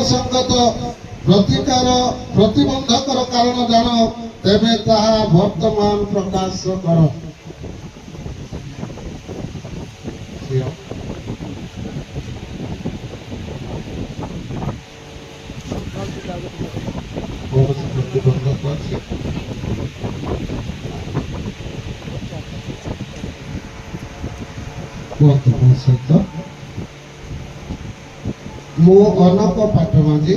संगत प्रतिकार प्रतिबंधकर कारण जान तेबे ताहा वर्तमान प्रकाश कर। मु अनक पाठमाझी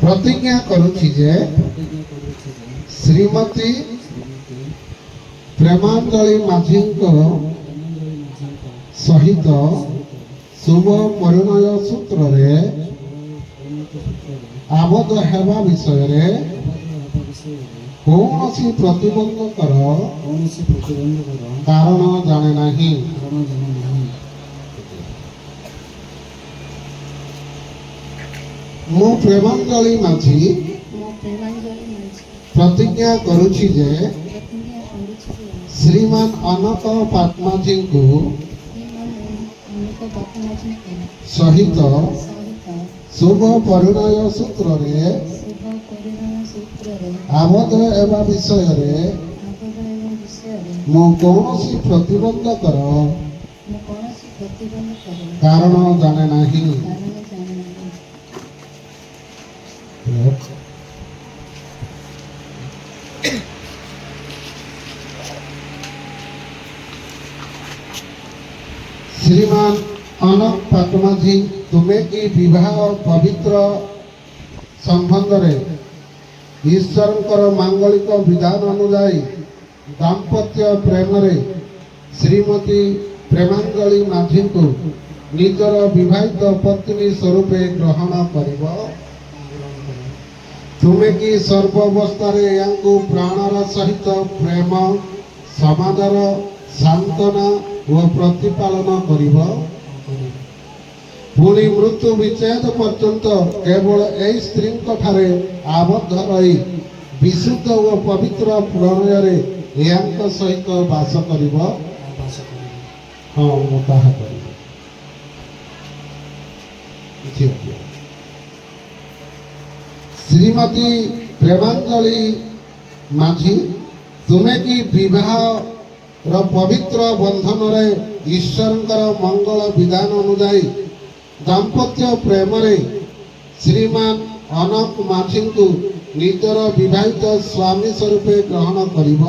प्रतिज्ञा करुछि जे श्रीमती प्रेमांजलि माझी सहित शुभ परिणय सूत्र रे आबद्ध हेबा विषय रे कौनसी प्रतिबंधकर कारण जाने नहीं। मु प्रेमांजलि माझी प्रतिज्ञा करुछि जे श्रीमान अनक पाटमाझी को सहित शुभ परिणय सूत्र रे आबद्ध एवं विषय रे मु कौनसी प्रतिबंधकर कारण जाने नहीं। श्रीमान अनक पाटमाझी तुम्हें की विवाह पवित्र संबंध रे ईश्वर मांगलिक विधान अनुजाई दाम्पत्य प्रेम रे श्रीमती प्रेमांजलि माझी को निजर विवाहित पत्नी स्वरूप ग्रहण करिब। तुम्हें कि सर्वावस्था प्राणर सहित प्रेम समादर सांत्वना और प्रतिपालन करिब। पुणी मृत्यु विच्छेद पर्यंत केवल ए स्त्री आबद्ध रही विशुद्ध और पवित्र प्रणय सहित बास करिब। हाँ श्रीमती प्रेमांजलि माझी तुम्हें कि विवाह पवित्र बंधन रे ईश्वर मंगल विधान अनुजाई दाम्पत्य प्रेम रे श्रीमान अनक माझी को निजर विवाहित स्वामी स्वरूप ग्रहण करिब।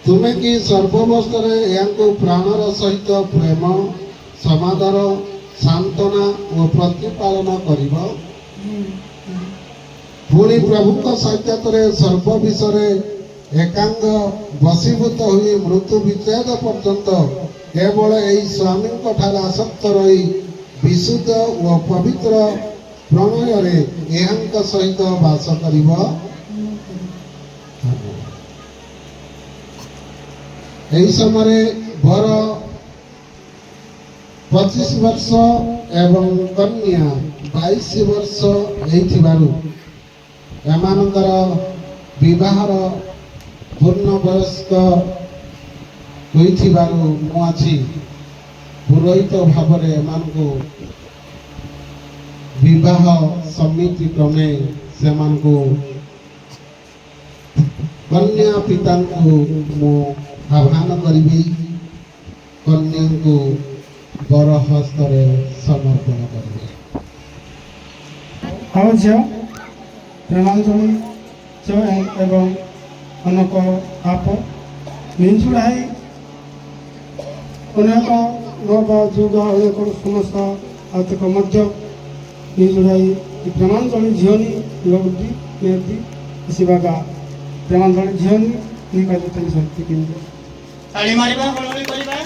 तुम्हें कि सर्वावस्था प्राणर सहित प्रेम समादर सांत्वना और प्रतिपालन करिब। पुणी प्रभु साक्षात सर्व विषय एकांग बसीभूत हुई मृत्यु विच्छेद पर्यंत केवल यही स्वामी आसक्त रही विशुद्ध और पवित्र प्रणय सहित बास करिब। यही समय वर 25 वर्ष एवं कन्या 22 वर्ष एमानकर विवाहर पूर्ण वयस्क मुझी पुरोहित भाव विवाह समिति क्रमे से कन्या पिता मु आह्वान करी कन्या को बर हस्त समर्पण करेंगे। प्रेमांजलि एवं अनक आप निजुड़ाई अनेक नव जुग अनेक समस्या आतक मध्य निजुड़ाई प्रेमांजलि झीनी लगती निहती आसवाका प्रेमांजलि झीनी निकाली शक्ति किंतु ताली मारिबा बोलबोली करिबा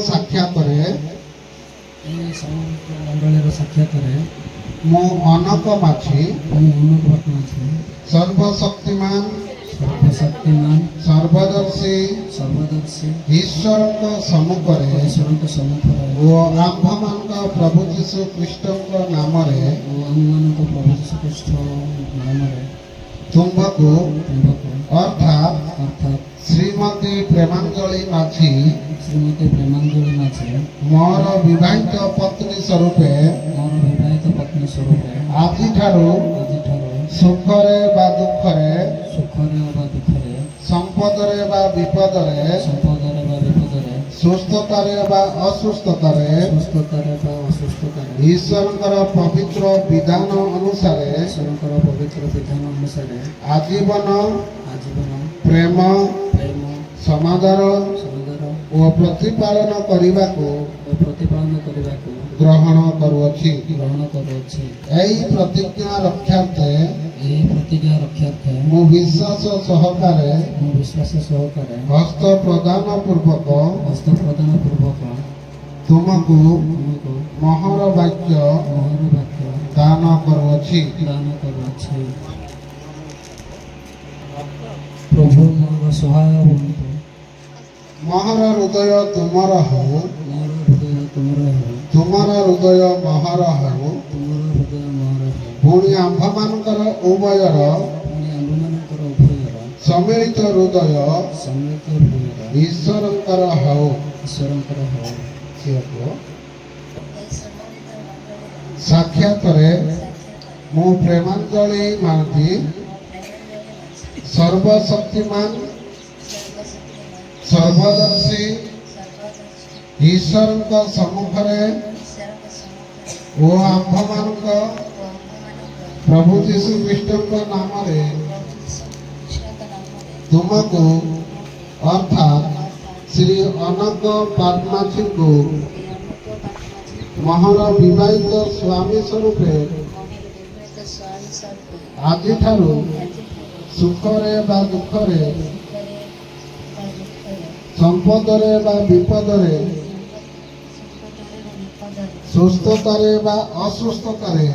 साक्षात साक्षात मु अनक माझी सर्वशक्तिमान ସର୍ବଶକ୍ତିମାନ ସର୍ବଦର୍ଶୀ ସର୍ବଦର୍ଶୀ ଈଶ୍ୱରଙ୍କ ସମ୍ମୁଖରେ ଈଶ୍ୱରଙ୍କ ସମ୍ମୁଖରେ ଓ ଆମ୍ଭମାନଙ୍କ ପ୍ରଭୁ ଯୀଶୁ ଖ୍ରୀଷ୍ଟଙ୍କ ନାମରେ ଓ ଆମମାନଙ୍କ ପ୍ରଭୁ ଯୀଶୁଖ୍ରୀଷ୍ଟ ନାମରେ ତୁମ୍ଭକୁ ତୁମ୍ଭକୁ ଅର୍ଥାତ୍ ଅର୍ଥାତ୍ ଶ୍ରୀମତୀ ପ୍ରେମାଞ୍ଜଳି ମାଝୀ ଶ୍ରୀମତୀ ପ୍ରେମାଞ୍ଜଳି ମାଝୀ ମୋର ବିବାହିତ ପତ୍ନୀ ସ୍ୱରୂପେ ମୋର ବିବାହିତ ପତ୍ନୀ ସ୍ୱରୂପେ ଆଜିଠାରୁ ଆଜିଠାରୁ ସୁଖରେ ବା ଦୁଃଖରେ ସୁଖରେ ବା ଦୁଃଖରେ ସମ୍ପଦରେ ବା ବିପଦରେ ସମ୍ପଦରେ ବା ବିପଦରେ ସୁସ୍ଥତାରେ ବା ଅସୁସ୍ଥତାରେ ସୁସ୍ଥତାରେ ବା ଅସୁସ୍ଥତାରେ ଈଶ୍ୱରଙ୍କର ପବିତ୍ର ବିଧାନ ଅନୁସାରେ ଈଶ୍ୱରଙ୍କର ପବିତ୍ର ବିଧାନ ଅନୁସାରେ ଆଜୀବନ ଆଜୀବନ ପ୍ରେମ ପ୍ରେମ ସମାଦର ସମାଦର ଓ ପ୍ରତିପାଳନ କରିବାକୁ ଓ ପ୍ରତିପାଳନ କରିବାକୁ ଗ୍ରହଣ କରୁଅଛି। ଗ୍ରହଣ କରୁଅଛି। ଏହି ପ୍ରତିଜ୍ଞା ରକ୍ଷାର୍ଥେ ଏହି ପ୍ରତିଜ୍ଞା ରକ୍ଷାର୍ଥେ ମୁଁ ବିଶ୍ୱାସ ସହକାରେ ମୁଁ ବିଶ୍ୱାସ ସହକାରେ ହସ୍ତ ପ୍ରଦାନ ପୂର୍ବକ ହସ୍ତ ପ୍ରଦାନ ପୂର୍ବକ ତୁମକୁ ତୁମକୁ ମହର ବାକ୍ୟ ମୋହର ବାକ୍ୟ ଦାନ କରୁଅଛି। ଦାନ କରୁଅଛି। ପ୍ରଭୁ ମୋର ସହାୟ ହୁଅନ୍ତୁ। ମହର ହୃଦୟ ତୁମର ହେଉ, ମୋର ହୃଦୟ ତୁମର ହେଉ, ତୁମର ହୃଦୟ ମହର ହେଉ। ତୁମର ହୃଦୟ ମୋର ହେଉ। ପୁଣି ଆମ୍ଭମାନଙ୍କର ଉଭୟର ପୁଣି ଆମ୍ଭମାନଙ୍କର ଉଭୟର ସମ୍ମିଳିତ ହୃଦୟ ସମ୍ମିଳିତ ହୃଦୟର ଈଶ୍ୱରଙ୍କର ହେଉ। ଈଶ୍ୱରଙ୍କର ହେଉ। ଝିଅକୁ ସାକ୍ଷାତରେ ମୁଁ ପ୍ରେମାଞ୍ଜଳି ମାଝୀ ସର୍ବଶକ୍ତିମାନ ସର୍ବଦର୍ଶୀ ଈଶ୍ୱରଙ୍କ ସମ୍ମୁଖରେ ଓ ଆମ୍ଭମାନଙ୍କ ପ୍ରଭୁ ଯୀଶୁ ଖ୍ରୀଷ୍ଟଙ୍କ ନାମରେ ତୁମକୁ ଅର୍ଥାତ୍ ଶ୍ରୀ ଅନକ ପାଦମାଝୀଙ୍କୁ ମହର ବିବାହିତ ସ୍ୱାମୀ ସ୍ୱରୂପେ ଆଜିଠାରୁ ସୁଖରେ ବା ଦୁଃଖରେ ସମ୍ପଦରେ ବା ବିପଦରେ ସୁସ୍ଥତାରେ ବା ଅସୁସ୍ଥତାରେ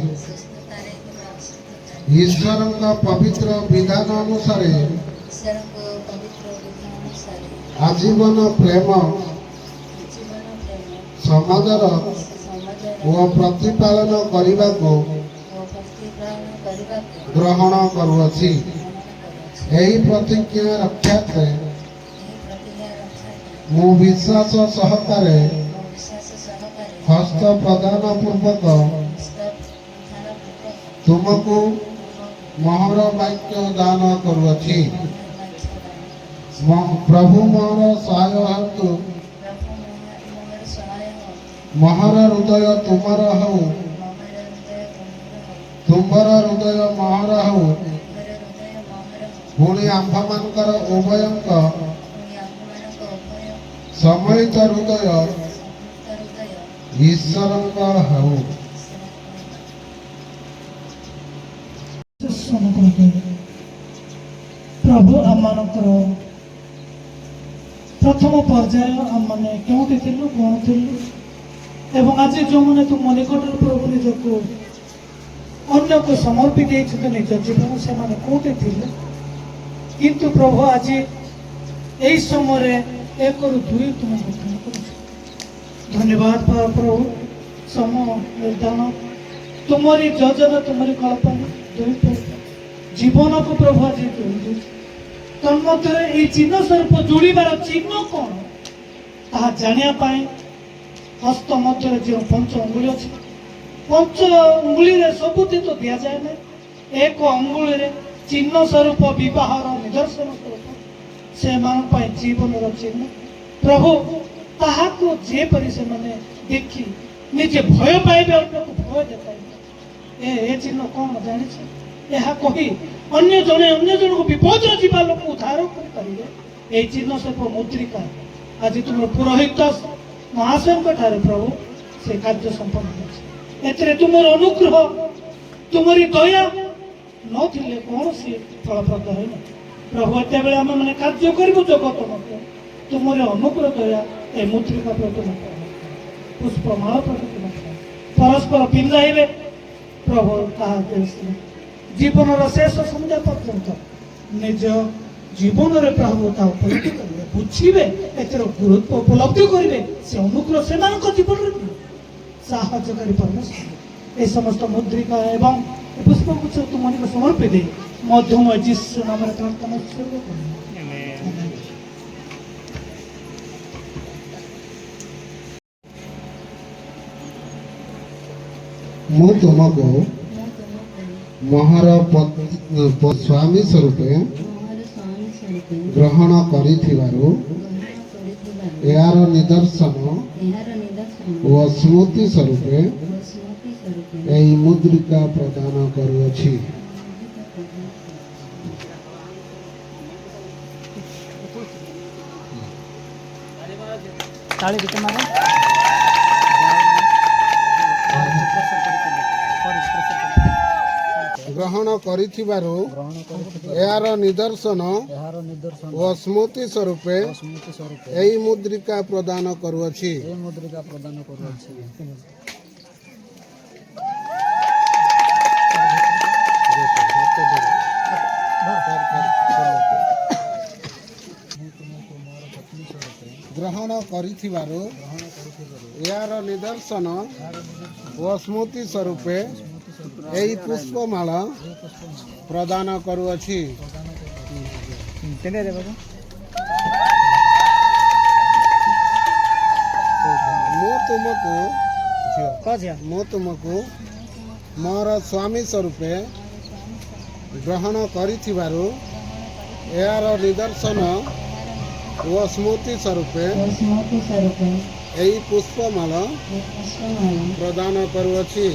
ଈଶ୍ୱରଙ୍କ ପବିତ୍ର ବିଧାନ ଅନୁସାରେ ଆଜୀବନ ପ୍ରେମ ସମାଜର ଓ ପ୍ରତିପାଳନ କରିବାକୁ ଗ୍ରହଣ କରୁଅଛି। ଏହି ପ୍ରତିଜ୍ଞା ରକ୍ଷାର୍ଥେ ମୁଁ ବିଶ୍ୱାସ ସହକାରେ ହସ୍ତ ପ୍ରଦାନ ପୂର୍ବକ ତୁମକୁ ମହର ବାକ୍ୟ ଦାନ କରୁଅଛି। ପ୍ରଭୁ ମୋର ସହାୟ ହୁଅନ୍ତୁ। ମହର ହୃଦୟ ତୁମର ହେଉ, ତୁମର ହୃଦୟ ମହର ହେଉ। ପୁଣି ଆମ୍ଭମାନଙ୍କର ଉଭୟଙ୍କ ସମ୍ମିଳିତ ହୃଦୟ ଈଶ୍ୱରଙ୍କ ହେଉ। ପ୍ରଭୁ ଆମମାନଙ୍କର ପ୍ରଥମ ପର୍ଯ୍ୟାୟ ଆମମାନେ କେଉଁଠି ଥିଲୁ, କ'ଣ ଥିଲୁ, ଏବଂ ଆଜି ଯେଉଁମାନେ ତୁମ ନିକଟରେ ପ୍ରଭୁ ନିଜକୁ ଅନ୍ୟକୁ ସମର୍ପି ଦେଇଛନ୍ତି ନିଜ ଜୀବନ, ସେମାନେ କେଉଁଠି ଥିଲେ। କିନ୍ତୁ ପ୍ରଭୁ ଆଜି ଏହି ସମୟରେ ଏକରୁ ଦୁଇ ତୁମେ ଗଠନ କରୁଛ। ଧନ୍ୟବାଦ ପ୍ରଭୁ। ସମ ନିର୍ଦ୍ଧାରଣ ତୁମରି ଯୋଜନା, ତୁମରି କଳ୍ପନା ଦୁଇ ଜୀବନକୁ ପ୍ରଭୁ ଆଜି ଯୋଡ଼ି ତନ୍ମଧ୍ୟରେ ଏହି ଚିହ୍ନ ସ୍ୱରୂପ ଯୋଡ଼ିବାର ଚିହ୍ନ କ'ଣ ତାହା ଜାଣିବା ପାଇଁ ହସ୍ତ ମଧ୍ୟରେ ଯେଉଁ ପଞ୍ଚ ଅଙ୍ଗୁଳି ଅଛି, ପଞ୍ଚ ଅଙ୍ଗୁଳିରେ ସବୁଠି ତ ଦିଆଯାଏ ନାହିଁ। ଏକ ଅଙ୍ଗୁଳିରେ ଚିହ୍ନ ସ୍ୱରୂପ ବିବାହର ନିଦର୍ଶନ ସ୍ୱରୂପ ସେମାନଙ୍କ ପାଇଁ ଜୀବନର ଚିହ୍ନ। ପ୍ରଭୁ ତାହାକୁ ଯେପରି ସେମାନେ ଦେଖି ନିଜେ ଭୟ ପାଇବେ, ଅନ୍ୟକୁ ଭୟ ଦେଖାଇବେ। ଏ ଚିହ୍ନ କ'ଣ ଜାଣିছে? ଏହା କହି ଅନ୍ୟ ଜଣକୁ ବିପଦରେ ଯିବା ଲୋକ ଉଦ୍ଧାର କରିପାରିବେ। ଏହି ଚିହ୍ନ ସ୍ୱରୂପ ମୁଦ୍ରିକା ଆଜି ତୁମର ପୁରୋହିତ ମହାଶୟଙ୍କ ଠାରେ ପ୍ରଭୁ ସେ କାର୍ଯ୍ୟ ସମ୍ପନ୍ନ କରିଛି। ଏଥିରେ ତୁମର ଅନୁଗ୍ରହ, ତୁମରି ଦୟା ନଥିଲେ କୌଣସି ଫଳପ୍ରଦ ହୋଇନଥାଏ। ପ୍ରଭୁ ଏତେବେଳେ ଆମେ ମାନେ କାର୍ଯ୍ୟ କରିବୁ ଜଗତ ମଧ୍ୟ ତୁମର ଅନୁଗ୍ରହ ଦୟା ଏ ମୁଦ୍ରିକା ପ୍ରତି ପୁଷ୍ପମାଳ ପ୍ରତି ପରସ୍ପର ପିନ୍ଧାଇବେ। ପ୍ରଭୁ ତାହା ଜୀବନର ଶେଷ ସନ୍ଧ୍ୟା ପର୍ଯ୍ୟନ୍ତ ନିଜ ଜୀବନରେ ପ୍ରଭୁ ତା ଉପଲବ୍ଧି କରିବେ, ବୁଝିବେ, ଏଥିର ଗୁରୁତ୍ୱ ଉପଲବ୍ଧି କରିବେ। ସେ ଅନୁଗ୍ରହ ସେମାନଙ୍କ ଜୀବନରେ ମିଳିବ। ସାହାଯ୍ୟକାରୀ ପରମେଶ୍ୱର ଏ ସମସ୍ତ ମୁଦ୍ରିକା ଏବଂ ପୁଷ୍ପଗୁଚ୍ଛ ତୁମମାନଙ୍କୁ ସମର୍ପିତ ମଧ୍ୟମୟ ଯୀଶୁ ନାମରେ ପ୍ରାର୍ଥନା ଉତ୍ସର୍ଗ କରୁ। ମୁଁ ତୁମକୁ ମୋହର ସ୍ୱାମୀ ସ୍ୱରୂପେ ଗ୍ରହଣ କରିଥିବାରୁ ଏହାର ନିଦର୍ଶନ ଓ ସ୍ମୃତି ସ୍ୱରୂପେ ଏହି ମୁଦ୍ରିକା ପ୍ରଦାନ କରୁଅଛି। ଗ୍ରହଣ କରିଥିବାରୁ ଏହାର ନିଦର୍ଶନ ଓ ସ୍ମୃତି ସ୍ୱରୂପେ ଏହି ମୁଦ୍ରିକା ପ୍ରଦାନ କରୁଅଛି। ଗ୍ରହଣ କରିଥିବାରୁ ଏହାର ନିଦର୍ଶନ ଓ ସ୍ମୃତି ସ୍ୱରୂପେ ଏହି ପୁଷ୍ପମାଳ ପ୍ରଦାନ କରୁଅଛି। ମୁଁ ତୁମକୁ ମୋର ସ୍ୱାମୀ ସ୍ୱରୂପେ ଗ୍ରହଣ କରିଥିବାରୁ ଏହାର ନିଦର୍ଶନ ଓ ସ୍ମୃତି ସ୍ୱରୂପେ ଏହି ପୁଷ୍ପମାଳ ପ୍ରଦାନ କରୁଅଛି।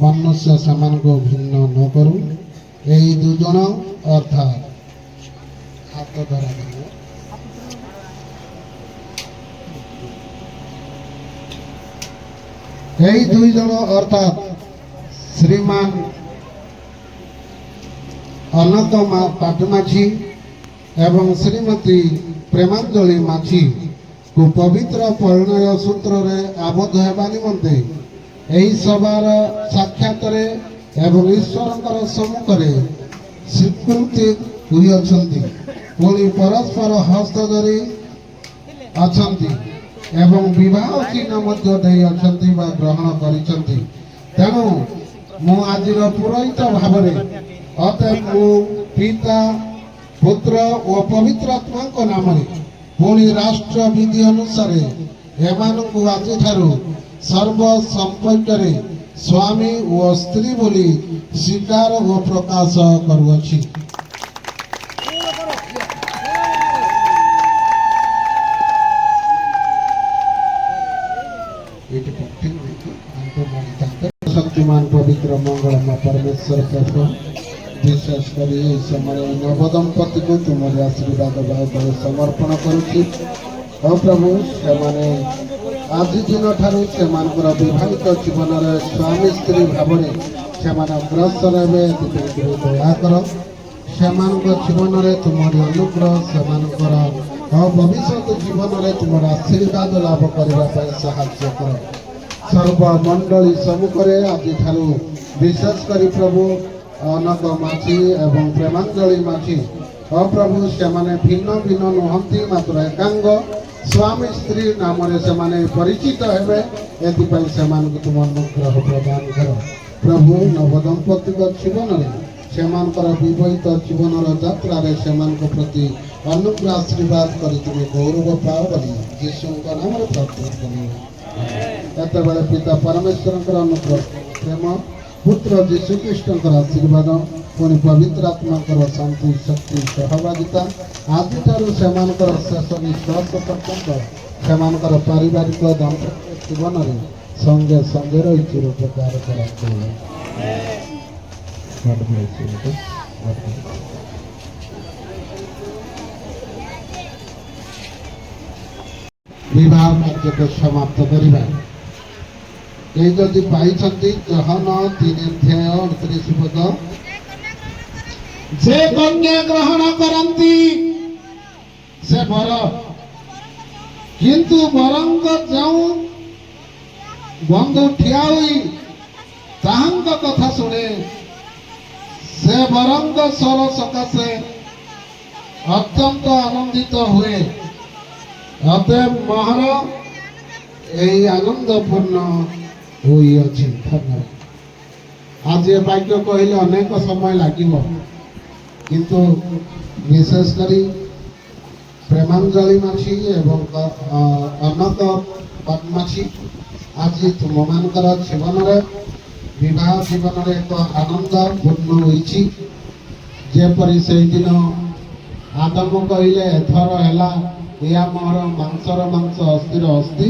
ମନୁଷ୍ୟ ସେମାନଙ୍କୁ ଭିନ୍ନ ନ କରୁ। ଏହି ଦୁଜଣ ଅର୍ଥାତ୍ ହାତ ଧରା ଏହି ଦୁଇ ଜଣ ଅର୍ଥାତ୍ ଶ୍ରୀମାନ ଅନନ୍ତ ପାଟମାଝୀ ଏବଂ ଶ୍ରୀମତୀ ପ୍ରେମାଞ୍ଜଳି ମାଝୀକୁ ପବିତ୍ର ପରିଣୟ ସୂତ୍ରରେ ଆବଦ୍ଧ ହେବା ନିମନ୍ତେ ଏହି ସଭାର ସାକ୍ଷାତରେ ଏବଂ ଈଶ୍ୱରଙ୍କର ସମ୍ମୁଖରେ ସ୍ୱୀକୃତି ହୋଇଅଛନ୍ତି। ପୁଣି ପରସ୍ପର ହସ୍ତ ଧରି ଅଛନ୍ତି ଏବଂ ବିବାହ ଚିହ୍ନ ମଧ୍ୟ ଦେଇ ଅଛନ୍ତି ବା ଗ୍ରହଣ କରିଛନ୍ତି। ତେଣୁ ମୁଁ ଆଜିର ପୁରୋହିତ ଭାବରେ ଅତଏବ ମୁଁ ପିତା ପୁତ୍ର ଓ ପବିତ୍ର ଆତ୍ମାଙ୍କ ନାମରେ ପୁଣି ରାଷ୍ଟ୍ର ବିଧି ଅନୁସାରେ ଏମାନଙ୍କୁ ଆଜିଠାରୁ ସର୍ବ ସମ୍ପର୍କରେ ସ୍ୱାମୀ ଓ ସ୍ତ୍ରୀ ବୋଲି ସ୍ୱୀକାର ଓ ପ୍ରକାଶ କରୁଅଛି। शक्तिमान पवित्र मंगलमय परमेश्वर प्रभु विशेष कर समय नवदंपति को तुम्हारे आशीर्वाद भाव समर्पण करुच्ची। प्रभु से आज दिन ठार से विवाहित जीवन स्वामी स्त्री भाव से अग्रसर हे दयाकर से जीवन में तुम्हारी अनुग्रह से भविष्य जीवन में तुम आशीर्वाद लाभ करने साहाय्य कर। सर्वमंडली सम्मुखें आज ठारू विशेष कर प्रभु अनक माझी एवं प्रेमांजलि माझी प्रभु से भिन्न भिन्न नुहति मात्र एकांग स्वामी स्त्री नाम से परिचित हे एपाई से तुम अनुग्रह प्रदान कर। प्रभु नवदंपति जीवन में से विवाहित जीवन यात्रा से प्रति अनुग्रह आशीर्वाद कर तुम गौरव पाओ बोली यीशु नाम प्रार्थना कर। पिता परमेश्वर अनुग्रह प्रेम पुत्र जीशु कृष्ण आशीर्वाद पुणी पवित्र आत्मा शांति शक्ति सहभागिता आज से शेष निश्वास पर्यंत से पारिवारिक दाम्पत्य जीवन में संगे संगे रही चिरोपकार कर। विवाह कार्य को समाप्त करवा ये जदि पाई जहन 3:29 पद जे कन्या ग्रहण करती से बर किंतु बरंग जो ବନ୍ଧୁ ଠିଆ ହୋଇ ତାହାଙ୍କ କଥା ଶୁଣେ ସେ ବରଙ୍ଗ ସ୍ୱର ସକାଶେ ଅତ୍ୟନ୍ତ ଆନନ୍ଦିତ ହୁଏ। ଅତଏବ ମହର ଏହି ଆନନ୍ଦପୂର୍ଣ୍ଣ ହୋଇଅଛି। ଧନ୍ୟବାଦ। ଆଜି ଏ ବାକ୍ୟ କହିଲେ ଅନେକ ସମୟ ଲାଗିବ, କିନ୍ତୁ ବିଶେଷ କରି ପ୍ରେମାଞ୍ଜଳି ମାଛି ଏବଂ ଅନନ୍ତ ପଦ୍ମାଛି ଆଜି ତୁମମାନଙ୍କର ଜୀବନରେ ବିବାହ ଜୀବନରେ ଏକ ଆନନ୍ଦ ପୂର୍ଣ୍ଣ ହୋଇଛି। ଯେପରି ସେଇଦିନ ଆଦମ କହିଲେ ଏଥର ହେଲା ଏହା ମୋର ମାଂସର ମାଂସ ଅସ୍ଥିର ଅସ୍ଥି,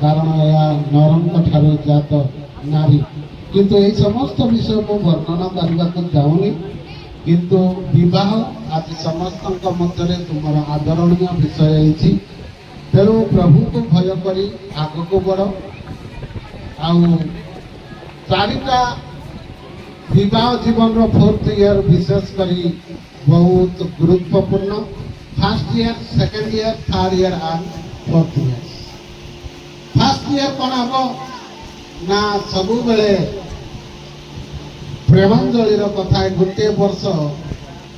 କାରଣ ଏହା ନରଙ୍କ ଠାରୁ ଜାତ ନାରୀ। କିନ୍ତୁ ଏହି ସମସ୍ତ ବିଷୟ ମୁଁ ବର୍ଣ୍ଣନା କରିବାକୁ ଚାହୁଁନି, କିନ୍ତୁ ବିବାହ ଆଜି ସମସ୍ତଙ୍କ ମଧ୍ୟରେ ତୁମର ଆଦରଣୀୟ ବିଷୟ ହେଇଛି। ତେଣୁ ପ୍ରଭୁଙ୍କୁ ଭୟ କରି ଆଗକୁ ବଢ଼। ଆଉ ଚାରିଟା ବିବାହ ଜୀବନର 4th ଇୟର ବିଶେଷ କରି ବହୁତ ଗୁରୁତ୍ୱପୂର୍ଣ୍ଣ। First year, second year, third year and 4th year. First year କ'ଣ ହବ ନା ସବୁବେଳେ ପ୍ରେମାଞ୍ଜଳିର କଥା ଗୋଟିଏ ବର୍ଷ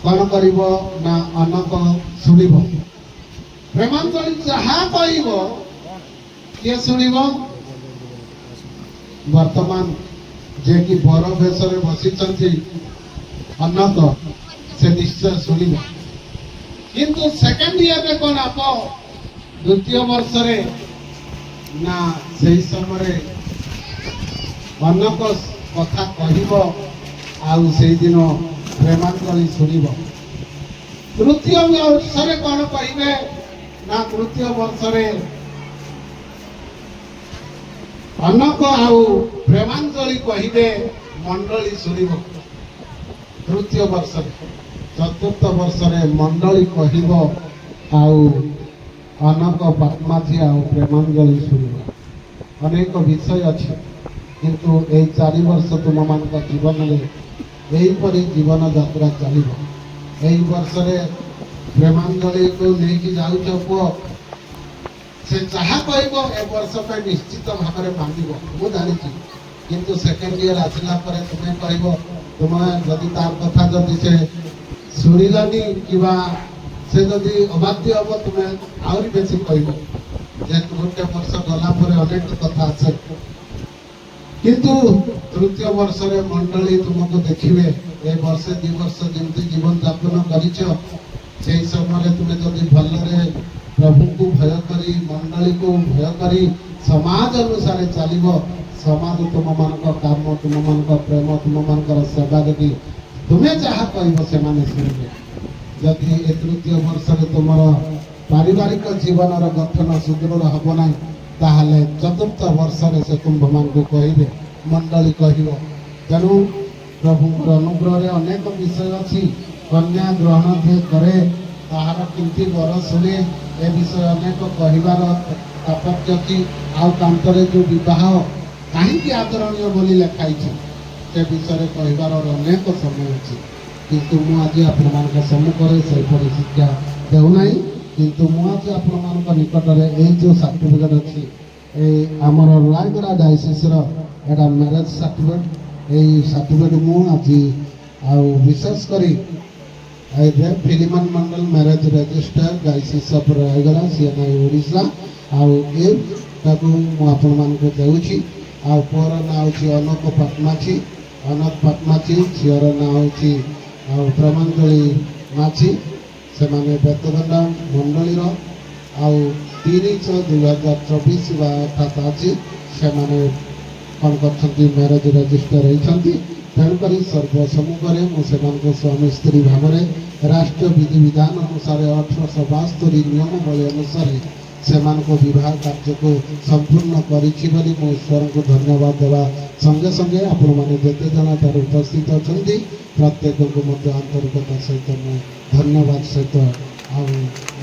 କ'ଣ କରିବ ନା ଅନକ ଶୁଣିବ। ପ୍ରେମାଞ୍ଜଳି ଯାହା କହିବ କିଏ ଶୁଣିବ? ବର୍ତ୍ତମାନ ଯେ କି ବର ବେଶରେ ବସିଛନ୍ତି ଅନକ, ସେ ନିଶ୍ଚୟ ଶୁଣିବ। କିନ୍ତୁ ସେକେଣ୍ଡ ଇୟରରେ କ'ଣ ହବ? ଦ୍ୱିତୀୟ ବର୍ଷରେ ନା ସେହି ସମୟରେ ଅନକ କଥା କହିବ, ଆଉ ସେଇଦିନ ପ୍ରେମାଞ୍ଜଳି ଶୁଣିବ। ତୃତୀୟ ବର୍ଷରେ କ'ଣ କହିବେ ନା ତୃତୀୟ ବର୍ଷରେ ଅନକ ଆଉ ପ୍ରେମାଞ୍ଜଳି କହିବେ, ମଣ୍ଡଳୀ ଶୁଣିବ। ତୃତୀୟ ବର୍ଷରେ, ଚତୁର୍ଥ ବର୍ଷରେ ମଣ୍ଡଳୀ କହିବ ଆଉ ଅନକ ବାପମାଝି ଆଉ ପ୍ରେମାଞ୍ଜଳି ଶୁଣିବ। ଅନେକ ବିଷୟ ଅଛି, କିନ୍ତୁ ଏହି 4 ବର୍ଷ ତୁମମାନଙ୍କ ଜୀବନରେ ଏହିପରି ଜୀବନ ଯାତ୍ରା ଚାଲିବ। ଏହି ବର୍ଷରେ ପ୍ରେମାଞ୍ଜଳିକୁ ନେଇକି ଯାଉଛ ପୁଅ, ସେ ଯାହା କହିବ ଏ ବର୍ଷ ପାଇଁ ନିଶ୍ଚିତ ଭାବରେ ମାନିବ, ମୁଁ ଜାଣିଛି। କିନ୍ତୁ ସେକେଣ୍ଡ ଇୟର ଆସିଲା ପରେ ତୁମେ କହିବ, ତୁମେ ଯଦି ତାର କଥା ଯଦି ସେ ଶୁଣିଲନି କିମ୍ବା ସେ ଯଦି ଅବାଧ୍ୟ ହବ, ତୁମେ ଆହୁରି ବେଶୀ କହିବ। ଯେହେତୁ ଗୋଟେ ବର୍ଷ ଗଲା ପରେ ଅନେକ କଥା ଆସେ। କିନ୍ତୁ ତୃତୀୟ ବର୍ଷରେ ମଣ୍ଡଳୀ ତୁମକୁ ଦେଖିବେ। ଏ ବର୍ଷେ 2 ବର୍ଷ ଯେମିତି ଜୀବନ ଯାପନ କରିଛ, ସେହି ସମୟରେ ତୁମେ ଯଦି ଭଲରେ ପ୍ରଭୁଙ୍କୁ ଭୟ କରି, ମଣ୍ଡଳୀକୁ ଭୟ କରି ସମାଜ ଅନୁସାରେ ଚାଲିବ, ସମାଜ ତୁମମାନଙ୍କ କାମ, ତୁମମାନଙ୍କ ପ୍ରେମ, ତୁମମାନଙ୍କର ସେବା ଯଦି ତୁମେ ଯାହା କହିବ ସେମାନେ ଶୁଣିବେ। ଯଦି ଏ ତୃତୀୟ ବର୍ଷରେ ତୁମର ପାରିବାରିକ ଜୀବନର ଗଠନ ସୁଦୃଢ଼ ହେବ ନାହିଁ, ତାହେଲେ ଚତୁର୍ଥ ବର୍ଷରେ ସେ ତୁମ୍ଭମାନଙ୍କୁ କହିବେ, ମଣ୍ଡଳୀ କହିବ। ତେଣୁ ପ୍ରଭୁଙ୍କର ଅନୁଗ୍ରହରେ ଅନେକ ବିଷୟ ଅଛି। କନ୍ୟା ଗ୍ରହଣ ଯେ କରେ ତାହାର କେମିତି ବର ଶୁଣେ, ଏ ବିଷୟ ଅନେକ କହିବାର ତାତ୍ପର୍ଯ୍ୟ ଅଛି। ଆଉ ତାଙ୍କର ଯେଉଁ ବିବାହ କାହିଁକି ଆଦରଣୀୟ ବୋଲି ଲେଖାଇଛି, ସେ ବିଷୟରେ କହିବାର ଅନେକ ସମୟ ଅଛି। କିନ୍ତୁ ମୁଁ ଆଜି ଆପଣମାନଙ୍କ ସମ୍ମୁଖରେ ସେହିପରି ଶିକ୍ଷା ଦେଉନାହିଁ। କିନ୍ତୁ ମୁଁ ଆଜି ଆପଣମାନଙ୍କ ନିକଟରେ ଏଇ ଯେଉଁ ସାର୍ଟିଫିକେଟ୍ ଅଛି, এই আমার রায়গড়া ডায়োসিসর এটা ম্যারেজ সার্টিফিকেট, এই সার্টিফিকেট মু আজি আউ বিশেষ করে Philemon Mondal marriage register diocese of Rayagada CNI Odisha আউ এটাকে মু আপনার দেউছি। আউ পুଅର ନାଁ ହେଉଛି ଅନକ ପାଟମାଛି। ଅନକ ପାଟମାଛି, ଝିଅର ନାଁ ହେଉଛି ଆଉ ପ୍ରେମାଞ୍ଜଳି ମାଝୀ। ସେମାନେ ବେତଗଣ୍ଡା ମଣ୍ଡଳୀର। ଆଉ 3/6/2024 ବା ଅର୍ଥାତ୍ ଆଜି ସେମାନେ କ'ଣ କରିଛନ୍ତି, ମ୍ୟାରେଜ୍ ରେଜିଷ୍ଟର ହେଇଛନ୍ତି। ତେଣୁକରି ସର୍ବସମ୍ମୁଖରେ ମୁଁ ସେମାନଙ୍କୁ ସ୍ୱାମୀ ସ୍ତ୍ରୀ ଭାବରେ ରାଷ୍ଟ୍ରୀୟ ବିଧିବିଧାନ ଅନୁସାରେ 1872 ନିୟମାବଳୀ ଅନୁସାରେ ସେମାନଙ୍କ ବିବାହ କାର୍ଯ୍ୟକୁ ସମ୍ପୂର୍ଣ୍ଣ କରିଛି ବୋଲି ମୁଁ ଈଶ୍ୱରଙ୍କୁ ଧନ୍ୟବାଦ ଦେବା ସଙ୍ଗେ ସଙ୍ଗେ ଆପଣମାନେ ଯେତେ ଜଣ ଏଠାରେ ଉପସ୍ଥିତ ଅଛନ୍ତି ପ୍ରତ୍ୟେକଙ୍କୁ ମଧ୍ୟ ଆନ୍ତରିକତା ସହିତ ମୁଁ ଧନ୍ୟବାଦ ସହିତ ଆଉ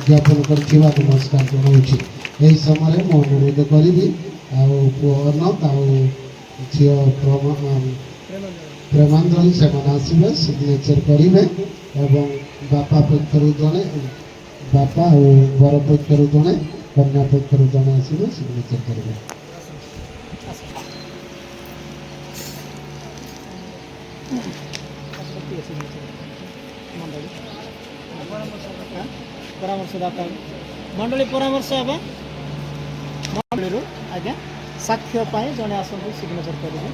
ଜ୍ଞାପନ କରିଥିବା ନମସ୍କାର ଜଣାଉଛି। ଏହି ସମୟରେ ମୁଁ ଅନୁରୋଧ କରିବି ଆଉ ପୁଅ ଅନକ ଆଉ ଝିଅ ପ୍ରେମାଞ୍ଜଳି ସେମାନେ ଆସିବେ, ସିଗ୍ନେଚର କରିବେ ଏବଂ ବାପା ପକ୍ଷରୁ ଜଣେ, ବାପା ଆଉ ବର ପକ୍ଷରୁ ଜଣେ, କନ୍ୟା ପକ୍ଷରୁ ଜଣେ ଆସିବେ, ସିଗ୍ନେଚର କରିବେ। ପରାମର୍ଶଦାତା ମଣ୍ଡଳୀ ପରାମର୍ଶ ହେବା ମଣ୍ଡଳୀରୁ ଆଜ୍ଞା ସାକ୍ଷ୍ୟ ପାଇଁ ଜଣେ ଆସନ୍ତୁ ସିଗ୍ନେଚର କରିବେ।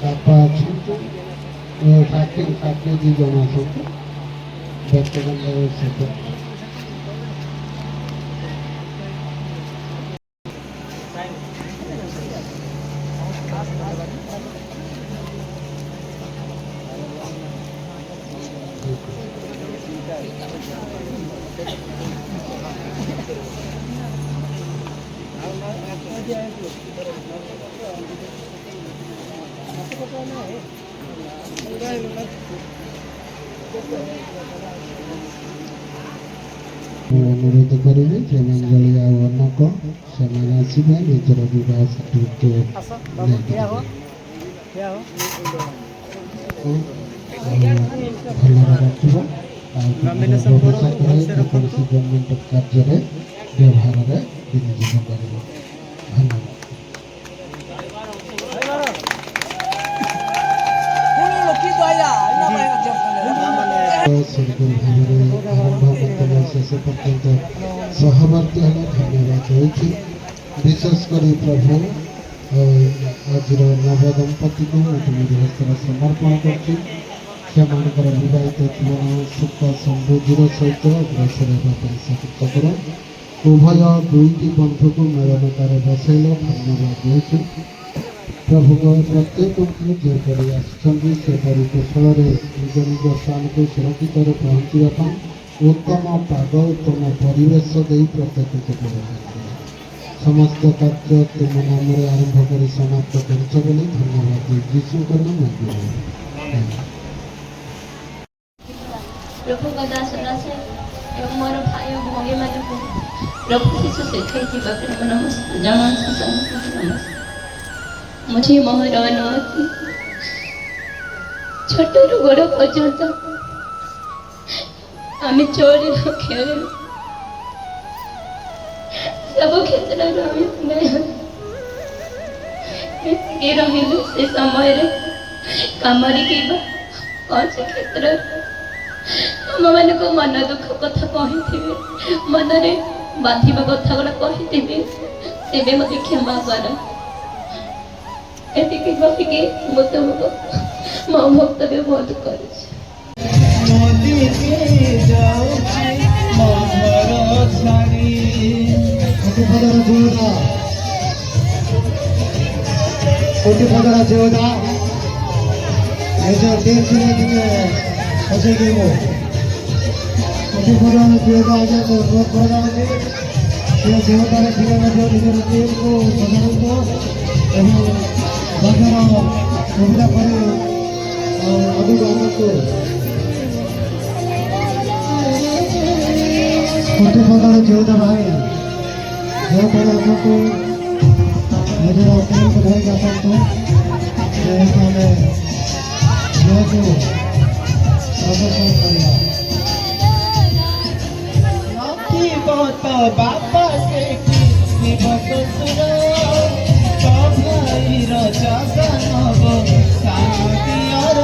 ବାପା ଅଛନ୍ତି ସାକ୍ଷୀ ସାକ୍ଷୀ ଦୁଇ ଜଣ ଅଛନ୍ତି ବର୍ତ୍ତମାନ ସହିତ ଅନୁରୋଧ କରିବି ପ୍ରେମାଞ୍ଜଳି ଆଉ ଅନକ ସେମାନେ ଆସିବେ ନିଜର ବିବାହ ସାର୍ଟିଫିକେଟ୍ ନେଇକି ଭଲରେ ରଖିବ ଆଉ ଭବିଷ୍ୟତରେ ଯେକୌଣସି ଗଭର୍ଣ୍ଣମେଣ୍ଟ କାର୍ଯ୍ୟରେ ବ୍ୟବହାରରେ ବିନିଯୋଗ କରିବ। ଧନ୍ୟବାଦ। ସେହିପରି ଭାବରେ ଆରମ୍ଭ ମନ୍ତବ୍ୟ ଶେଷ ପର୍ଯ୍ୟନ୍ତ ସହବର୍ତ୍ତୀ ହେଲେ ଧନ୍ୟବାଦ ଦେଉଛି। ବିଶେଷ କରି ପ୍ରଭୁ ଆଜିର ନବ ଦମ୍ପତିକୁ ମୁଁ ତୁମର ହସ୍ତରେ ସମର୍ପଣ କରୁଛି। ସେମାନଙ୍କର ବିବାହିତ ଜୀବନ ସୁଖ ସମୃଦ୍ଧିର ସହିତ ଅଗ୍ରସର ହେବା ପାଇଁ ସାହାଯ୍ୟ କର। ଉଭୟ ଦୁଇଟି ବନ୍ଧୁକୁ ମିଳନତାରେ ବସାଇଲ ଧନ୍ୟବାଦ ଦେଉଛି। ପ୍ରଭୁଙ୍କ ପ୍ରତ୍ୟେକଙ୍କୁ ଯେପରି ଆସିଛନ୍ତି ସେପରି କୁଶଳରେ ନିଜ ନିଜ ସ୍ଥାନକୁ ସୁରକ୍ଷିତରେ ପହଞ୍ଚିବା ପାଇଁ ଉତ୍ତମ ପାଗ ଉତ୍ତମ ପରିବେଶ ଦେଇ ପ୍ରତ୍ୟେକଙ୍କୁ ପହଞ୍ଚାଇଥିଲେ। ସମସ୍ତ କାର୍ଯ୍ୟ ତୁମ ନାମରେ ଆରମ୍ଭ କରି ସମାପ୍ତ କରିଛ ବୋଲି ଧନ୍ୟବାଦ ଦେଇ ଯୀଶୁଙ୍କ ନାମ ପ୍ରଭୁଙ୍କ ଦାସ ଦାସ ଏବଂ ମୋର ଭାଇ ଓ ଭଉଣୀମାନଙ୍କୁ ପ୍ରଭୁ ଶିଶୁ ଶିଖାଇଥିବା ପ୍ରେମ ନମସ୍କାର ଜଣାଉଛି ସମସ୍ତଙ୍କୁ ନମସ୍କାର। मुझे मोहर अनुमति छोटू बड़ पर्यंत आम चोरी खेल सब क्षेत्र रही से समय कम कौन से क्षेत्र तुम मान मन दुख कथा कही मन में बाधिबा कथा गुड़ा कही तेरे मत क्षमा कर एतिके कहिके मो तुमको मो भक्तव्य बहुत करुछि। कोटी पदर जोदा निज देखिने दिने सजे गेमो कोटी पदर जोदा आगे तो रोक प्रदान के ये जोदा रे दिने में जो निज तेल को सजाई को एवं बंदर सुविधा करे अभी गाना को कोटी पदर जोदा भाई जो बड़ा को मुझे अपने को भाई का तो जैसा मैं जो को अवसर करिया नथी बात बापा से की बसुरा तो भाई रो जगनब शांति और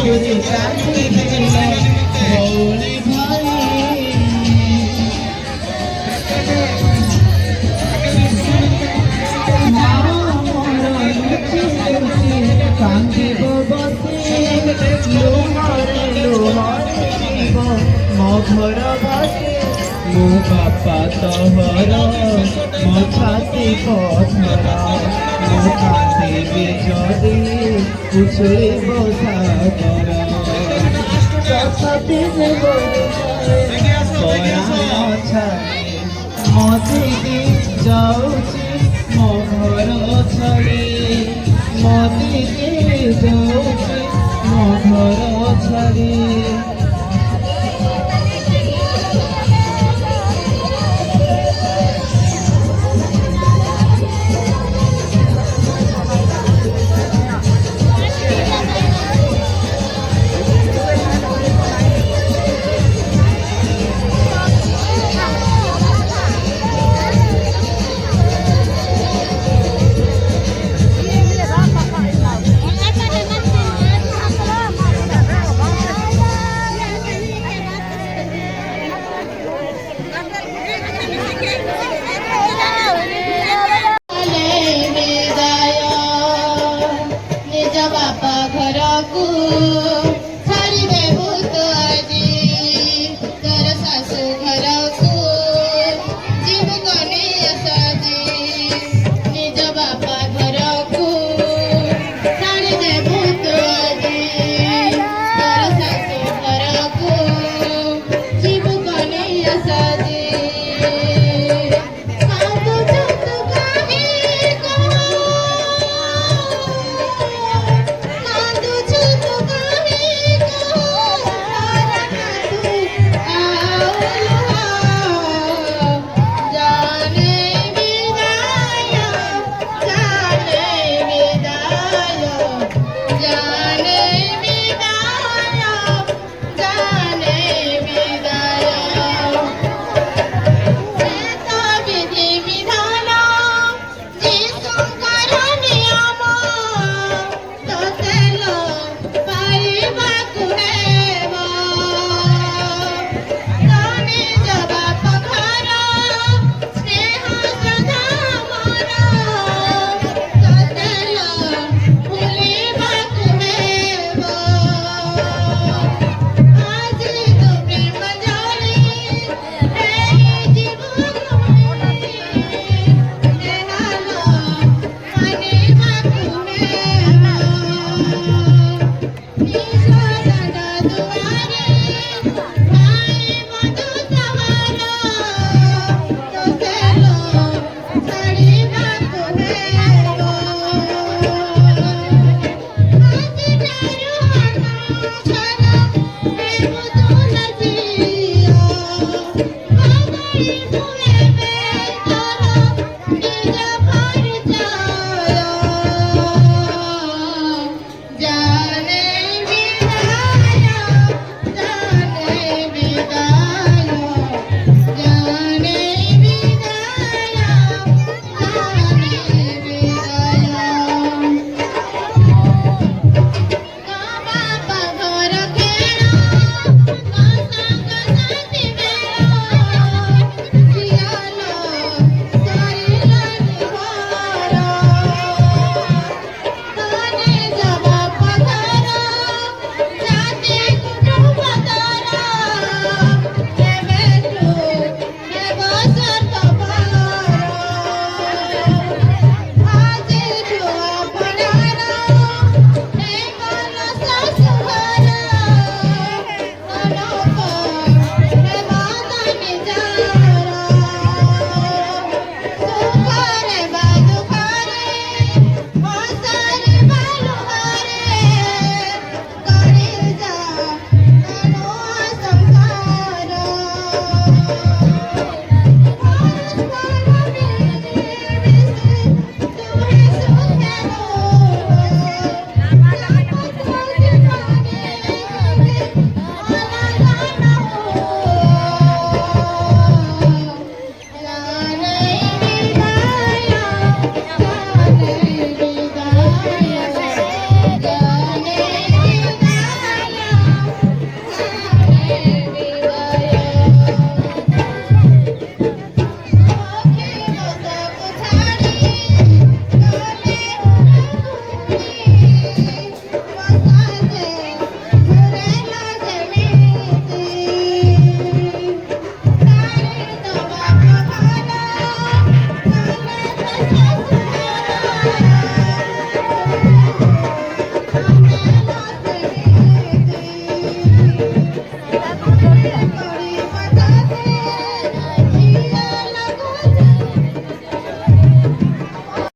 मोरे कांदिले भौणी भाई कांदिब बसे लुहरे लुहरे जीव मो घर बसे मो बापा तोहर मो छाती पथर मो कांदिबे जदि उछुलिब सागर सती पराण छाड़े मते जाऊची मो घर छड़ी मते जाऊ